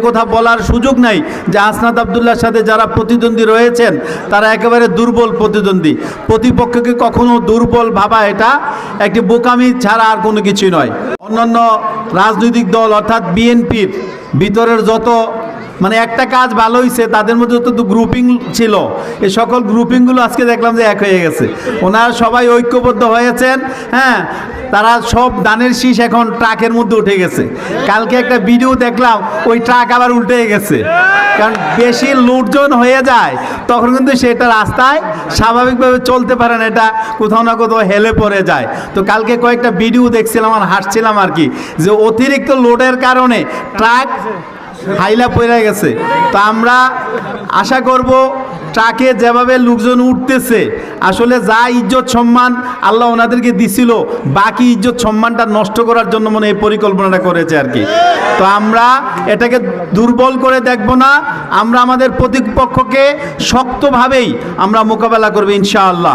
কথা বলার সুযোগ নাই যে হাসনাত আব্দুল্লাহর সাথে যারা প্রতিদ্বন্দ্বী রয়েছেন তারা একেবারে দুর্বল প্রতিদ্বন্দ্বী। প্রতিপক্ষকে কখনো দুর্বল ভাবা এটা একটি বোকামি ছাড়া আর কোনো কিছুই নয়। অন্যান্য রাজনৈতিক দল অর্থাৎ বিএনপির ভিতরের যত মানে একটা কাজ ভালো হয়েছে, তাদের মধ্যে যত গ্রুপিং ছিল এই সকল গ্রুপিংগুলো আজকে দেখলাম যে এক হয়ে গেছে। ওনারা সবাই ঐক্যবদ্ধ হয়েছেন। হ্যাঁ, তারা সব দানের শীষ এখন ট্রাকের মধ্যে উঠে গেছে। কালকে একটা ভিডিও দেখলাম, ওই ট্রাক আবার উল্টে গেছে, কারণ বেশি লোকজন হয়ে যায় তখন কিন্তু সেটা রাস্তায় স্বাভাবিকভাবে চলতে পারে না, এটা কোথাও না কোথাও হেলে পড়ে যায়। তো কালকে কয়েকটা ভিডিও দেখছিলাম আর হাসছিলাম আর কি, যে অতিরিক্ত লোডের কারণে ট্রাক হাইলা পড়ে গেছে। তো আমরা আশা করব ট্রাকে যেভাবে লোকজন উঠতেছে, আসলে যা ইজ্জত সম্মান আল্লাহ ওনাদেরকে দিছিল, বাকি ইজ্জত সম্মানটা নষ্ট করার জন্য মনে এই পরিকল্পনাটা করেছে আর কি। তো আমরা এটাকে দুর্বল করে দেখব না, আমরা আমাদের প্রতিপক্ষকে শক্তভাবেই আমরা মোকাবেলা করব ইনশাআল্লাহ।